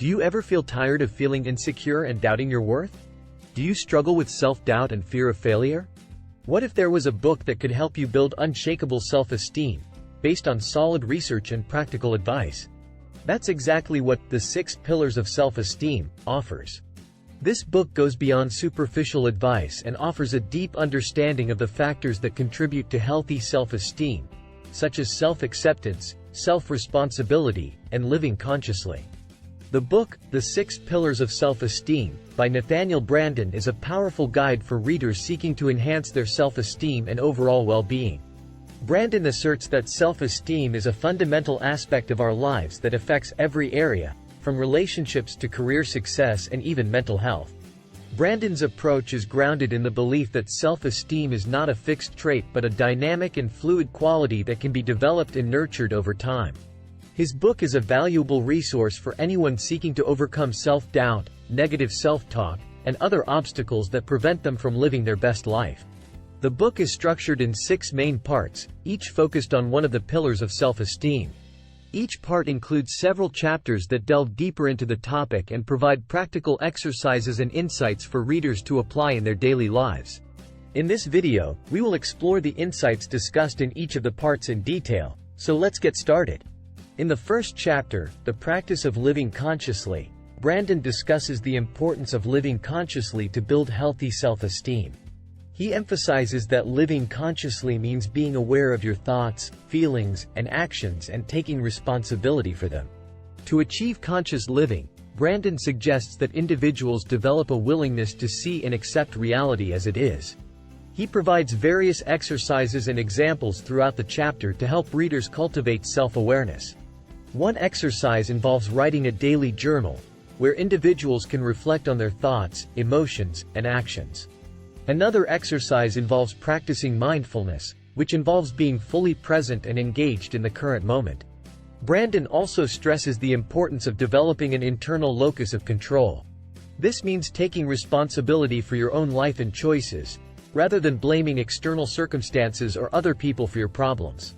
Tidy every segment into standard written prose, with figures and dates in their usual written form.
Do you ever feel tired of feeling insecure and doubting your worth? Do you struggle with self-doubt and fear of failure? What if there was a book that could help you build unshakable self-esteem, based on solid research and practical advice? That's exactly what the 6 Pillars of Self-Esteem offers. This book goes beyond superficial advice and offers a deep understanding of the factors that contribute to healthy self-esteem, such as self-acceptance, self-responsibility, and living consciously. The book, The 6 Pillars of Self-Esteem, by Nathaniel Branden is a powerful guide for readers seeking to enhance their self-esteem and overall well-being. Branden asserts that self-esteem is a fundamental aspect of our lives that affects every area, from relationships to career success and even mental health. Branden's approach is grounded in the belief that self-esteem is not a fixed trait but a dynamic and fluid quality that can be developed and nurtured over time. His book is a valuable resource for anyone seeking to overcome self-doubt, negative self-talk, and other obstacles that prevent them from living their best life. The book is structured in 6 main parts, each focused on one of the pillars of self-esteem. Each part includes several chapters that delve deeper into the topic and provide practical exercises and insights for readers to apply in their daily lives. In this video, we will explore the insights discussed in each of the parts in detail, so let's get started. In the first chapter, The Practice of Living Consciously, Branden discusses the importance of living consciously to build healthy self-esteem. He emphasizes that living consciously means being aware of your thoughts, feelings, and actions and taking responsibility for them. To achieve conscious living, Branden suggests that individuals develop a willingness to see and accept reality as it is. He provides various exercises and examples throughout the chapter to help readers cultivate self-awareness. One exercise involves writing a daily journal, where individuals can reflect on their thoughts, emotions, and actions. Another exercise involves practicing mindfulness, which involves being fully present and engaged in the current moment. Branden also stresses the importance of developing an internal locus of control. This means taking responsibility for your own life and choices, rather than blaming external circumstances or other people for your problems.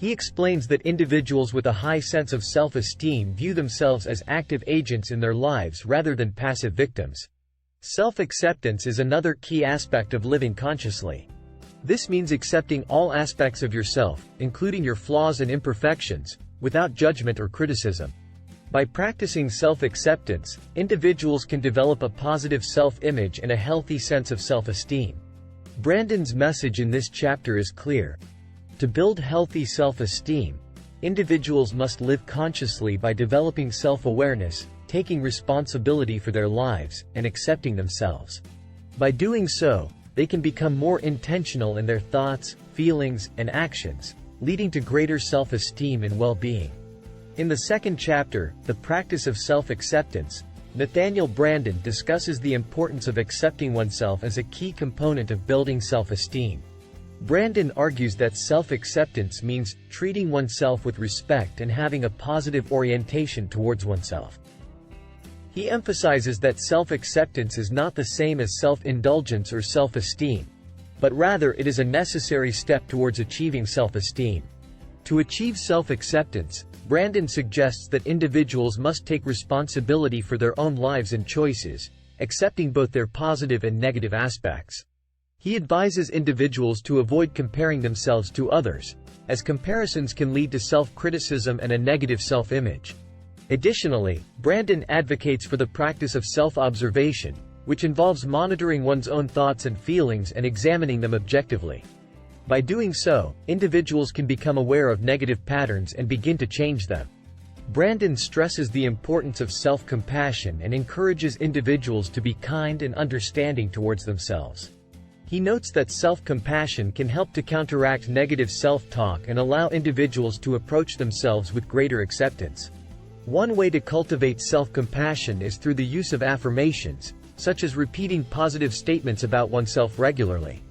He explains that individuals with a high sense of self-esteem view themselves as active agents in their lives rather than passive victims. Self-acceptance is another key aspect of living consciously. This means accepting all aspects of yourself, including your flaws and imperfections, without judgment or criticism. By practicing self-acceptance, individuals can develop a positive self-image and a healthy sense of self-esteem. Branden's message in this chapter is clear. To build healthy self-esteem, individuals must live consciously by developing self-awareness, taking responsibility for their lives, and accepting themselves. By doing so, they can become more intentional in their thoughts, feelings, and actions, leading to greater self-esteem and well-being. In the second chapter, The Practice of Self-Acceptance, Nathaniel Branden discusses the importance of accepting oneself as a key component of building self-esteem. Branden argues that self-acceptance means treating oneself with respect and having a positive orientation towards oneself. He emphasizes that self-acceptance is not the same as self-indulgence or self-esteem, but rather it is a necessary step towards achieving self-esteem. To achieve self-acceptance, Branden suggests that individuals must take responsibility for their own lives and choices, accepting both their positive and negative aspects. He advises individuals to avoid comparing themselves to others, as comparisons can lead to self-criticism and a negative self-image. Additionally, Branden advocates for the practice of self-observation, which involves monitoring one's own thoughts and feelings and examining them objectively. By doing so, individuals can become aware of negative patterns and begin to change them. Branden stresses the importance of self-compassion and encourages individuals to be kind and understanding towards themselves. He notes that self-compassion can help to counteract negative self-talk and allow individuals to approach themselves with greater acceptance. One way to cultivate self-compassion is through the use of affirmations, such as repeating positive statements about oneself regularly.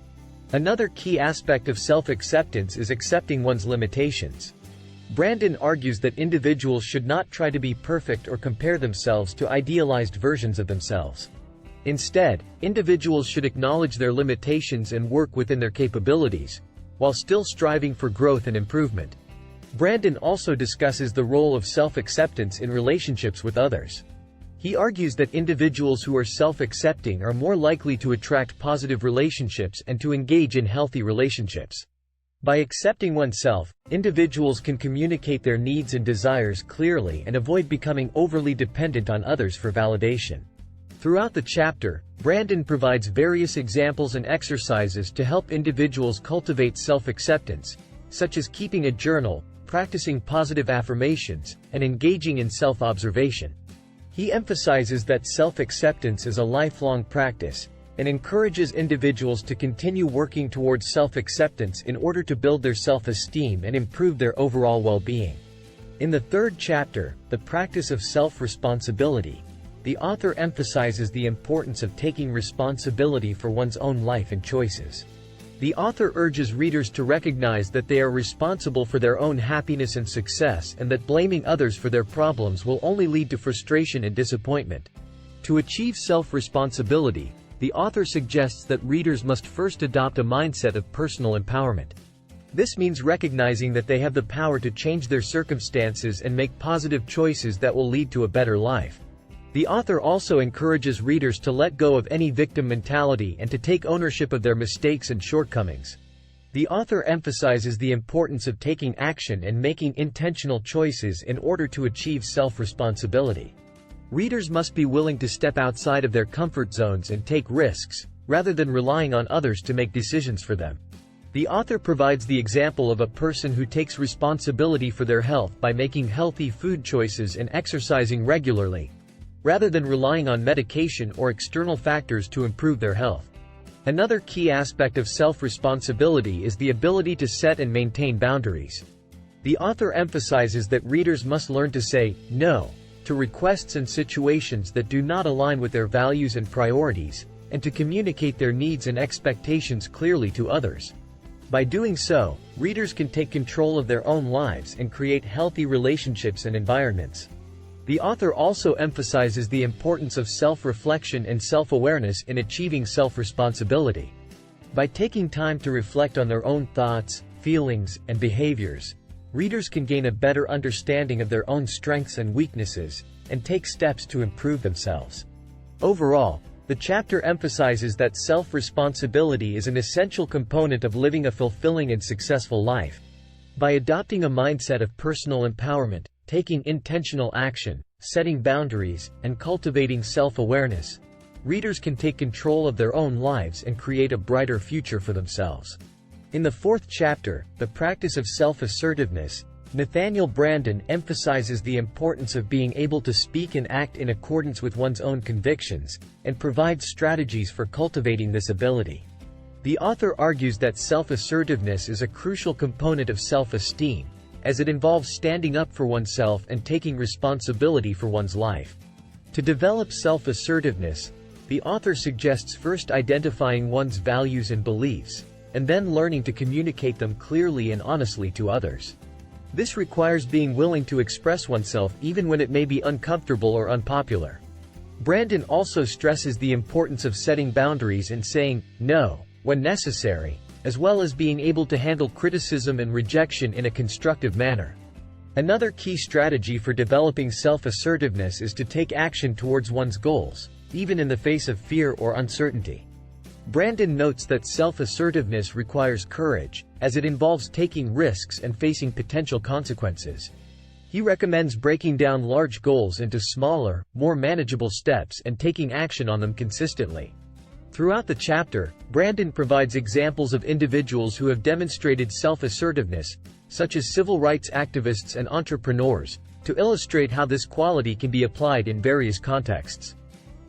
Another key aspect of self-acceptance is accepting one's limitations. Branden argues that individuals should not try to be perfect or compare themselves to idealized versions of themselves. Instead, individuals should acknowledge their limitations and work within their capabilities, while still striving for growth and improvement. Branden also discusses the role of self-acceptance in relationships with others. He argues that individuals who are self-accepting are more likely to attract positive relationships and to engage in healthy relationships. By accepting oneself, individuals can communicate their needs and desires clearly and avoid becoming overly dependent on others for validation. Throughout the chapter, Brandon provides various examples and exercises to help individuals cultivate self-acceptance, such as keeping a journal, practicing positive affirmations, and engaging in self-observation. He emphasizes that self-acceptance is a lifelong practice, and encourages individuals to continue working towards self-acceptance in order to build their self-esteem and improve their overall well-being. In the third chapter, The Practice of Self-Responsibility, the author emphasizes the importance of taking responsibility for one's own life and choices. The author urges readers to recognize that they are responsible for their own happiness and success, and that blaming others for their problems will only lead to frustration and disappointment. To achieve self-responsibility, the author suggests that readers must first adopt a mindset of personal empowerment. This means recognizing that they have the power to change their circumstances and make positive choices that will lead to a better life. The author also encourages readers to let go of any victim mentality and to take ownership of their mistakes and shortcomings. The author emphasizes the importance of taking action and making intentional choices in order to achieve self-responsibility. Readers must be willing to step outside of their comfort zones and take risks, rather than relying on others to make decisions for them. The author provides the example of a person who takes responsibility for their health by making healthy food choices and exercising regularly, rather than relying on medication or external factors to improve their health. Another key aspect of self-responsibility is the ability to set and maintain boundaries. The author emphasizes that readers must learn to say no to requests and situations that do not align with their values and priorities, and to communicate their needs and expectations clearly to others. By doing so, readers can take control of their own lives and create healthy relationships and environments. The author also emphasizes the importance of self-reflection and self-awareness in achieving self-responsibility. By taking time to reflect on their own thoughts, feelings, and behaviors, readers can gain a better understanding of their own strengths and weaknesses, and take steps to improve themselves. Overall, the chapter emphasizes that self-responsibility is an essential component of living a fulfilling and successful life. By adopting a mindset of personal empowerment, taking intentional action, setting boundaries, and cultivating self-awareness, readers can take control of their own lives and create a brighter future for themselves. In the fourth chapter, The Practice of Self-Assertiveness, Nathaniel Branden emphasizes the importance of being able to speak and act in accordance with one's own convictions, and provides strategies for cultivating this ability. The author argues that self-assertiveness is a crucial component of self-esteem, as it involves standing up for oneself and taking responsibility for one's life. To develop self-assertiveness, the author suggests first identifying one's values and beliefs, and then learning to communicate them clearly and honestly to others. This requires being willing to express oneself even when it may be uncomfortable or unpopular. Branden also stresses the importance of setting boundaries and saying no when necessary, as well as being able to handle criticism and rejection in a constructive manner. Another key strategy for developing self-assertiveness is to take action towards one's goals, even in the face of fear or uncertainty. Branden notes that self-assertiveness requires courage, as it involves taking risks and facing potential consequences. He recommends breaking down large goals into smaller, more manageable steps and taking action on them consistently. Throughout the chapter, Branden provides examples of individuals who have demonstrated self-assertiveness, such as civil rights activists and entrepreneurs, to illustrate how this quality can be applied in various contexts.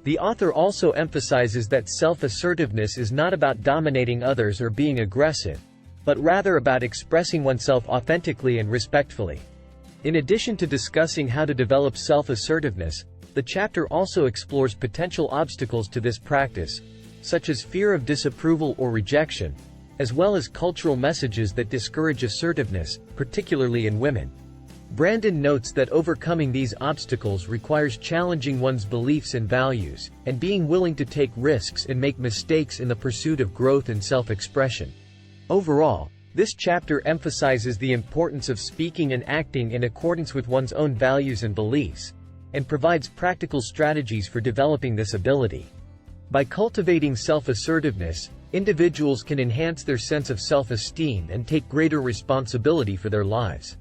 The author also emphasizes that self-assertiveness is not about dominating others or being aggressive, but rather about expressing oneself authentically and respectfully. In addition to discussing how to develop self-assertiveness, the chapter also explores potential obstacles to this practice, such as fear of disapproval or rejection, as well as cultural messages that discourage assertiveness, particularly in women. Branden notes that overcoming these obstacles requires challenging one's beliefs and values, and being willing to take risks and make mistakes in the pursuit of growth and self-expression. Overall, this chapter emphasizes the importance of speaking and acting in accordance with one's own values and beliefs, and provides practical strategies for developing this ability. By cultivating self-assertiveness, individuals can enhance their sense of self-esteem and take greater responsibility for their lives.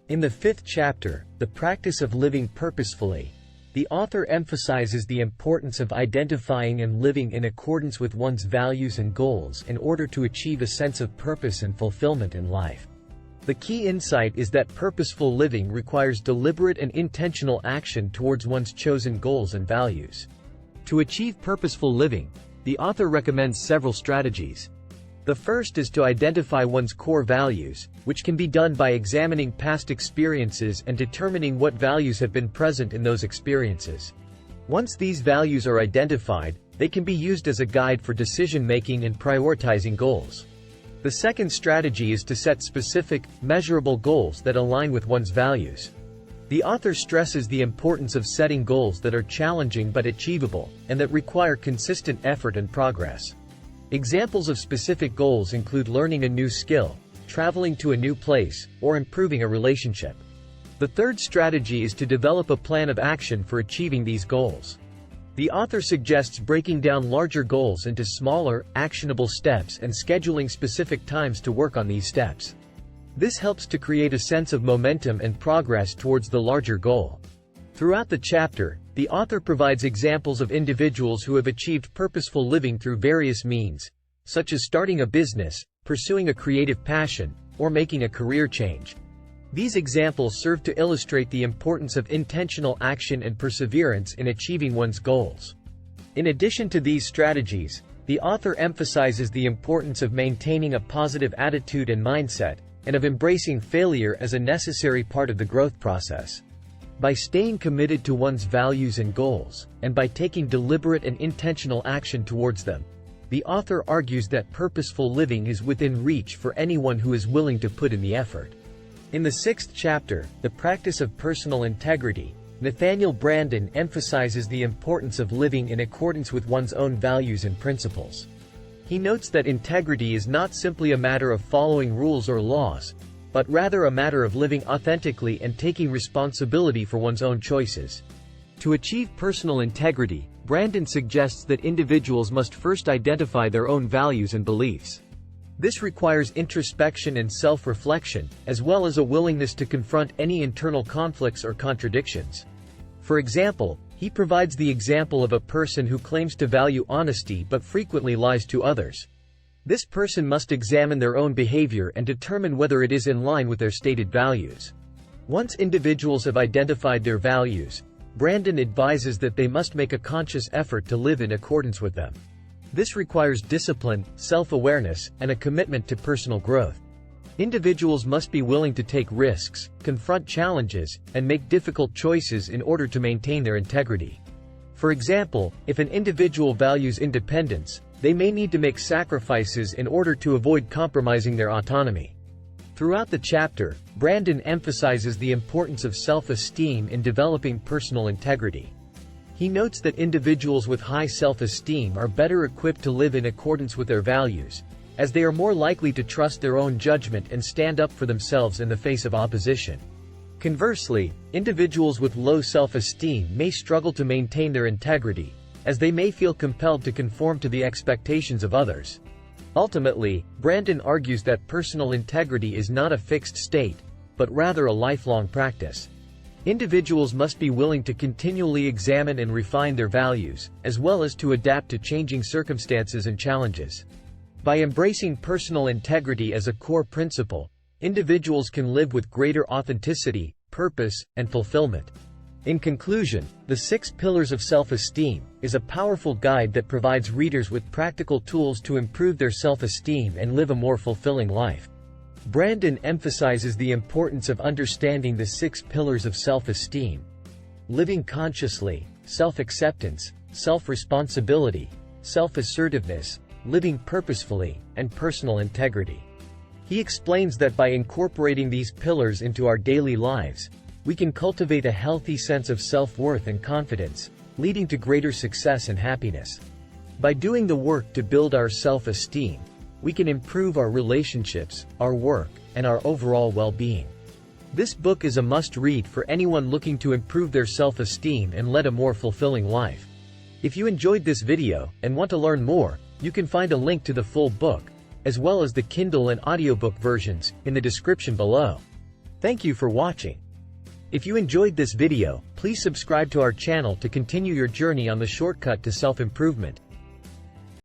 In the 5th chapter, The Practice of Living Purposefully, the author emphasizes the importance of identifying and living in accordance with one's values and goals in order to achieve a sense of purpose and fulfillment in life. The key insight is that purposeful living requires deliberate and intentional action towards one's chosen goals and values. To achieve purposeful living, the author recommends several strategies. The first is to identify one's core values, which can be done by examining past experiences and determining what values have been present in those experiences. Once these values are identified, they can be used as a guide for decision-making and prioritizing goals. The second strategy is to set specific, measurable goals that align with one's values. The author stresses the importance of setting goals that are challenging but achievable, and that require consistent effort and progress. Examples of specific goals include learning a new skill, traveling to a new place, or improving a relationship. The third strategy is to develop a plan of action for achieving these goals. The author suggests breaking down larger goals into smaller, actionable steps and scheduling specific times to work on these steps. This helps to create a sense of momentum and progress towards the larger goal. Throughout the chapter, the author provides examples of individuals who have achieved purposeful living through various means, such as starting a business, pursuing a creative passion, or making a career change. These examples serve to illustrate the importance of intentional action and perseverance in achieving one's goals. In addition to these strategies, the author emphasizes the importance of maintaining a positive attitude and mindset, and of embracing failure as a necessary part of the growth process. By staying committed to one's values and goals, and by taking deliberate and intentional action towards them, the author argues that purposeful living is within reach for anyone who is willing to put in the effort. In the 6th chapter, The Practice of Personal Integrity, Nathaniel Branden emphasizes the importance of living in accordance with one's own values and principles. He notes that integrity is not simply a matter of following rules or laws, but rather a matter of living authentically and taking responsibility for one's own choices. To achieve personal integrity, Branden suggests that individuals must first identify their own values and beliefs. This requires introspection and self-reflection, as well as a willingness to confront any internal conflicts or contradictions. For example, he provides the example of a person who claims to value honesty but frequently lies to others. This person must examine their own behavior and determine whether it is in line with their stated values. Once individuals have identified their values, Branden advises that they must make a conscious effort to live in accordance with them. This requires discipline, self-awareness, and a commitment to personal growth. Individuals must be willing to take risks, confront challenges, and make difficult choices in order to maintain their integrity. For example, if an individual values independence, they may need to make sacrifices in order to avoid compromising their autonomy. Throughout the chapter, Branden emphasizes the importance of self-esteem in developing personal integrity. He notes that individuals with high self-esteem are better equipped to live in accordance with their values, as they are more likely to trust their own judgment and stand up for themselves in the face of opposition. Conversely, individuals with low self-esteem may struggle to maintain their integrity, as they may feel compelled to conform to the expectations of others. Ultimately, Branden argues that personal integrity is not a fixed state, but rather a lifelong practice. Individuals must be willing to continually examine and refine their values, as well as to adapt to changing circumstances and challenges. By embracing personal integrity as a core principle, individuals can live with greater authenticity, purpose, and fulfillment. In conclusion, The 6 Pillars of Self-Esteem is a powerful guide that provides readers with practical tools to improve their self-esteem and live a more fulfilling life. Branden emphasizes the importance of understanding the 6 pillars of self-esteem: living consciously, self-acceptance, self-responsibility, self-assertiveness, living purposefully, and personal integrity. He explains that by incorporating these pillars into our daily lives, we can cultivate a healthy sense of self-worth and confidence, leading to greater success and happiness. By doing the work to build our self-esteem, we can improve our relationships, our work, and our overall well-being. This book is a must-read for anyone looking to improve their self-esteem and lead a more fulfilling life. If you enjoyed this video and want to learn more, you can find a link to the full book, as well as the Kindle and audiobook versions, in the description below. Thank you for watching. If you enjoyed this video, please subscribe to our channel to continue your journey on the shortcut to self-improvement.